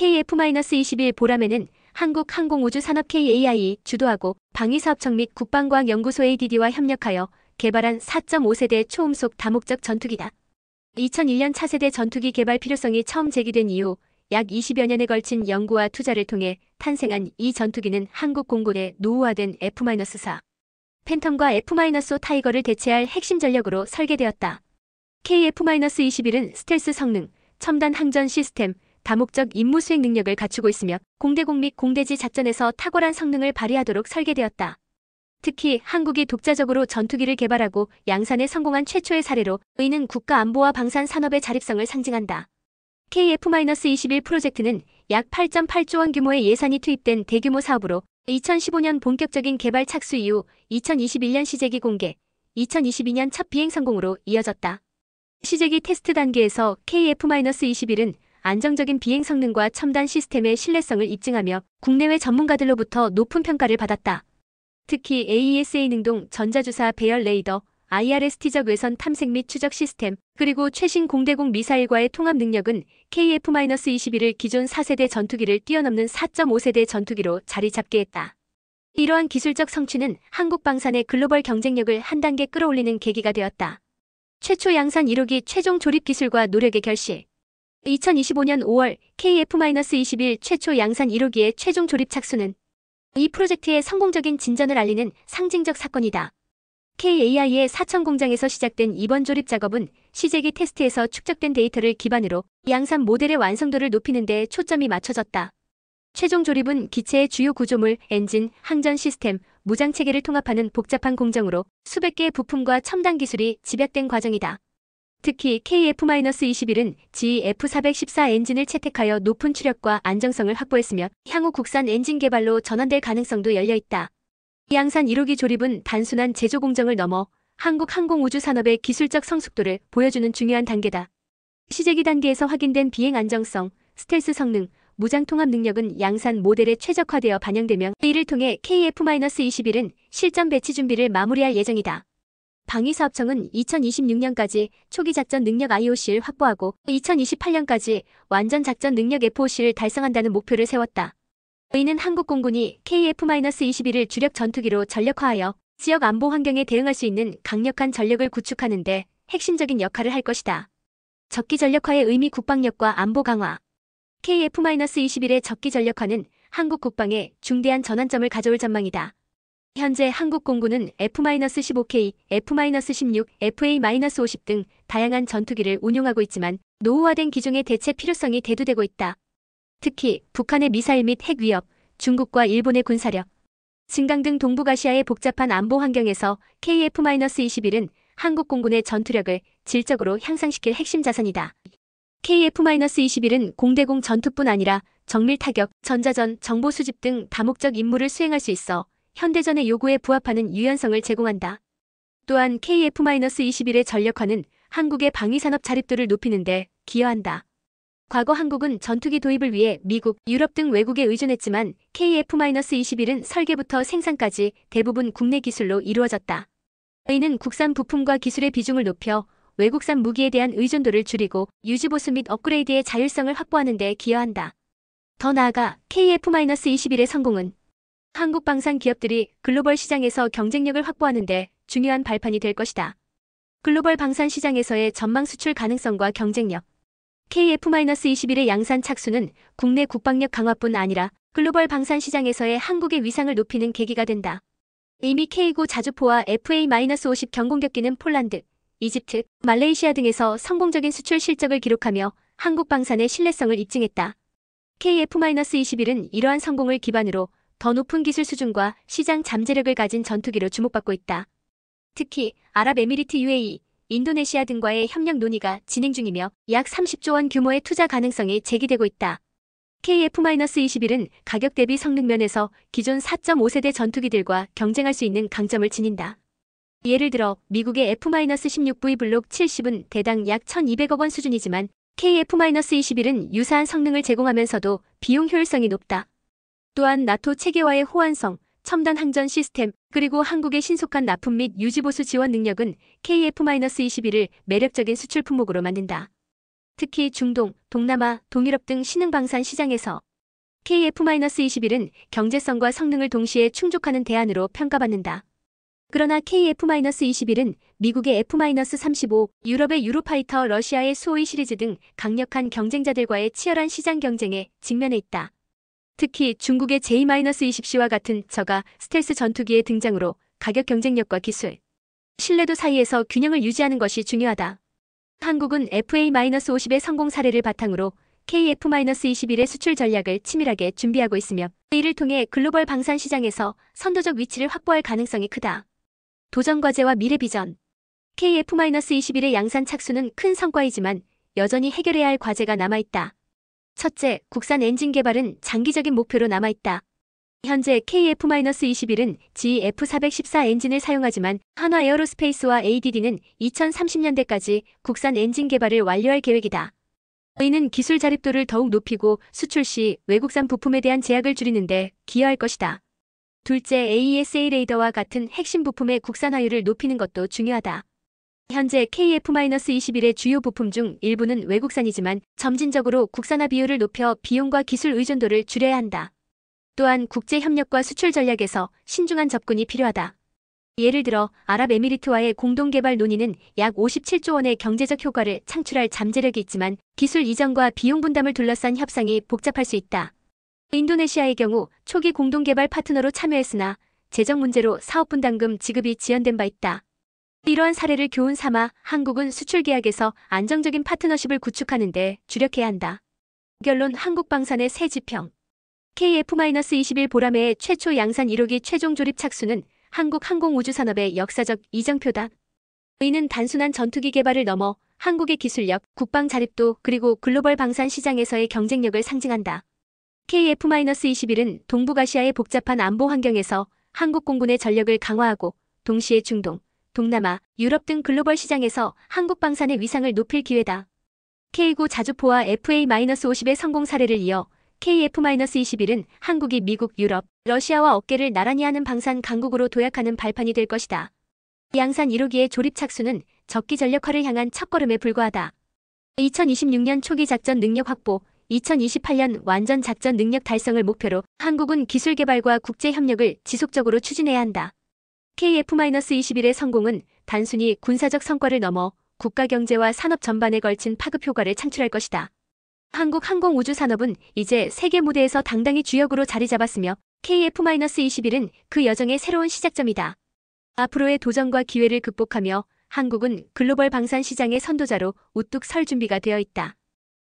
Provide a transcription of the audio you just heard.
KF-21 보라매는 한국항공우주산업 KAI 주도하고 방위사업청 및 국방과학연구소 ADD와 협력하여 개발한 4.5세대 초음속 다목적 전투기다. 2001년 차세대 전투기 개발 필요성이 처음 제기된 이후 약 20여 년에 걸친 연구와 투자를 통해 탄생한 이 전투기는 한국 공군의 노후화된 F-4 팬텀과 F-5 타이거를 대체할 핵심 전력으로 설계되었다. KF-21은 스텔스 성능, 첨단 항전 시스템, 다목적 임무 수행 능력을 갖추고 있으며 공대공 및 공대지 작전에서 탁월한 성능을 발휘하도록 설계되었다. 특히 한국이 독자적으로 전투기를 개발하고 양산에 성공한 최초의 사례로 이는 국가 안보와 방산 산업의 자립성을 상징한다. KF-21 프로젝트는 약 8.8조 원 규모의 예산이 투입된 대규모 사업으로 2015년 본격적인 개발 착수 이후 2021년 시제기 공개, 2022년 첫 비행 성공으로 이어졌다. 시제기 테스트 단계에서 KF-21은 안정적인 비행 성능과 첨단 시스템의 신뢰성을 입증하며 국내외 전문가들로부터 높은 평가를 받았다. 특히 AESA 능동 전자주사 배열 레이더, IRST적 외선 탐색 및 추적 시스템, 그리고 최신 공대공 미사일과의 통합 능력은 KF-21을 기존 4세대 전투기를 뛰어넘는 4.5세대 전투기로 자리 잡게 했다. 이러한 기술적 성취는 한국 방산의 글로벌 경쟁력을 한 단계 끌어올리는 계기가 되었다. 최초 양산 1호기 최종 조립 기술과 노력의 결실. 2025년 5월 KF-21 최초 양산 1호기의 최종 조립 착수는 이 프로젝트의 성공적인 진전을 알리는 상징적 사건이다. KAI의 사천 공장에서 시작된 이번 조립 작업은 시제기 테스트에서 축적된 데이터를 기반으로 양산 모델의 완성도를 높이는 데 초점이 맞춰졌다. 최종 조립은 기체의 주요 구조물, 엔진, 항전 시스템, 무장 체계를 통합하는 복잡한 공정으로 수백 개의 부품과 첨단 기술이 집약된 과정이다. 특히 KF-21은 GF414 엔진을 채택하여 높은 추력과 안정성을 확보했으며 향후 국산 엔진 개발로 전환될 가능성도 열려있다. 양산 1호기 조립은 단순한 제조 공정을 넘어 한국 항공우주 산업의 기술적 성숙도를 보여주는 중요한 단계다. 시제기 단계에서 확인된 비행 안정성, 스텔스 성능, 무장 통합 능력은 양산 모델에 최적화되어 반영되며 이를 통해 KF-21은 실전 배치 준비를 마무리할 예정이다. 방위사업청은 2026년까지 초기 작전 능력 IOC를 확보하고 2028년까지 완전 작전 능력 FOC를 달성한다는 목표를 세웠다. 이는 한국 공군이 KF-21을 주력 전투기로 전력화하여 지역 안보 환경에 대응할 수 있는 강력한 전력을 구축하는 데 핵심적인 역할을 할 것이다. 적기 전력화의 의미 국방력과 안보 강화. KF-21의 적기 전력화는 한국 국방에 중대한 전환점을 가져올 전망이다. 현재 한국 공군은 F-15K, F-16, FA-50 등 다양한 전투기를 운용하고 있지만 노후화된 기종의 대체 필요성이 대두되고 있다. 특히 북한의 미사일 및 핵 위협, 중국과 일본의 군사력, 증강 등 동북아시아의 복잡한 안보 환경에서 KF-21은 한국 공군의 전투력을 질적으로 향상시킬 핵심 자산이다. KF-21은 공대공 전투뿐 아니라 정밀 타격, 전자전, 정보 수집 등 다목적 임무를 수행할 수 있어 현대전의 요구에 부합하는 유연성을 제공한다. 또한 KF-21의 전력화는 한국의 방위산업 자립도를 높이는 데 기여한다. 과거 한국은 전투기 도입을 위해 미국, 유럽 등 외국에 의존했지만 KF-21은 설계부터 생산까지 대부분 국내 기술로 이루어졌다. 이는 국산 부품과 기술의 비중을 높여 외국산 무기에 대한 의존도를 줄이고 유지보수 및 업그레이드의 자율성을 확보하는 데 기여한다. 더 나아가 KF-21의 성공은 한국 방산 기업들이 글로벌 시장에서 경쟁력을 확보하는 데 중요한 발판이 될 것이다. 글로벌 방산 시장에서의 전망 수출 가능성과 경쟁력. KF-21의 양산 착수는 국내 국방력 강화뿐 아니라 글로벌 방산 시장에서의 한국의 위상을 높이는 계기가 된다. 이미 K9 자주포와 FA-50 경공격기는 폴란드, 이집트, 말레이시아 등에서 성공적인 수출 실적을 기록하며 한국 방산의 신뢰성을 입증했다. KF-21은 이러한 성공을 기반으로 더 높은 기술 수준과 시장 잠재력을 가진 전투기로 주목받고 있다. 특히 아랍에미리트 UAE, 인도네시아 등과의 협력 논의가 진행 중이며 약 30조 원 규모의 투자 가능성이 제기되고 있다. KF-21은 가격 대비 성능 면에서 기존 4.5세대 전투기들과 경쟁할 수 있는 강점을 지닌다. 예를 들어 미국의 F-16V 블록 70은 대당 약 1,200억 원 수준이지만 KF-21은 유사한 성능을 제공하면서도 비용 효율성이 높다. 또한 나토 체계와의 호환성, 첨단 항전 시스템, 그리고 한국의 신속한 납품 및 유지보수 지원 능력은 KF-21을 매력적인 수출 품목으로 만든다. 특히 중동, 동남아, 동유럽 등 신흥방산 시장에서 KF-21은 경제성과 성능을 동시에 충족하는 대안으로 평가받는다. 그러나 KF-21은 미국의 F-35, 유럽의 유로파이터, 러시아의 수호이 시리즈 등 강력한 경쟁자들과의 치열한 시장 경쟁에 직면해 있다. 특히 중국의 J-20C와 같은 저가 스텔스 전투기의 등장으로 가격 경쟁력과 기술, 신뢰도 사이에서 균형을 유지하는 것이 중요하다. 한국은 FA-50의 성공 사례를 바탕으로 KF-21의 수출 전략을 치밀하게 준비하고 있으며 이를 통해 글로벌 방산 시장에서 선도적 위치를 확보할 가능성이 크다. 도전 과제와 미래 비전. KF-21의 양산 착수는 큰 성과이지만 여전히 해결해야 할 과제가 남아있다. 첫째, 국산 엔진 개발은 장기적인 목표로 남아있다. 현재 KF-21은 GF414 엔진을 사용하지만 한화 에어로스페이스와 ADD는 2030년대까지 국산 엔진 개발을 완료할 계획이다. 이는 기술 자립도를 더욱 높이고 수출 시 외국산 부품에 대한 제약을 줄이는 데 기여할 것이다. 둘째, AESA 레이더와 같은 핵심 부품의 국산화율을 높이는 것도 중요하다. 현재 KF-21의 주요 부품 중 일부는 외국산이지만 점진적으로 국산화 비율을 높여 비용과 기술 의존도를 줄여야 한다. 또한 국제 협력과 수출 전략에서 신중한 접근이 필요하다. 예를 들어 아랍에미리트와의 공동 개발 논의는 약 57조 원의 경제적 효과를 창출할 잠재력이 있지만 기술 이전과 비용 분담을 둘러싼 협상이 복잡할 수 있다. 인도네시아의 경우 초기 공동 개발 파트너로 참여했으나 재정 문제로 사업 분담금 지급이 지연된 바 있다. 이러한 사례를 교훈 삼아 한국은 수출 계약에서 안정적인 파트너십을 구축하는 데 주력해야 한다. 결론, 한국방산의 새 지평. KF-21 보람의 최초 양산 1호기 최종 조립 착수는 한국 항공우주산업의 역사적 이정표다. 이는 단순한 전투기 개발을 넘어 한국의 기술력, 국방 자립도 그리고 글로벌 방산 시장에서의 경쟁력을 상징한다. KF-21은 동북아시아의 복잡한 안보 환경에서 한국 공군의 전력을 강화하고 동시에 중동, 동남아, 유럽 등 글로벌 시장에서 한국 방산의 위상을 높일 기회다. K9 자주포와 FA-50의 성공 사례를 이어 KF-21은 한국이 미국, 유럽, 러시아와 어깨를 나란히 하는 방산 강국으로 도약하는 발판이 될 것이다. 양산 1호기의 조립 착수는 적기 전력화를 향한 첫걸음에 불과하다. 2026년 초기 작전 능력 확보, 2028년 완전 작전 능력 달성을 목표로 한국은 기술 개발과 국제 협력을 지속적으로 추진해야 한다. KF-21의 성공은 단순히 군사적 성과를 넘어 국가 경제와 산업 전반에 걸친 파급 효과를 창출할 것이다. 한국 항공우주산업은 이제 세계 무대에서 당당히 주역으로 자리 잡았으며 KF-21은 그 여정의 새로운 시작점이다. 앞으로의 도전과 기회를 극복하며 한국은 글로벌 방산 시장의 선도자로 우뚝 설 준비가 되어 있다.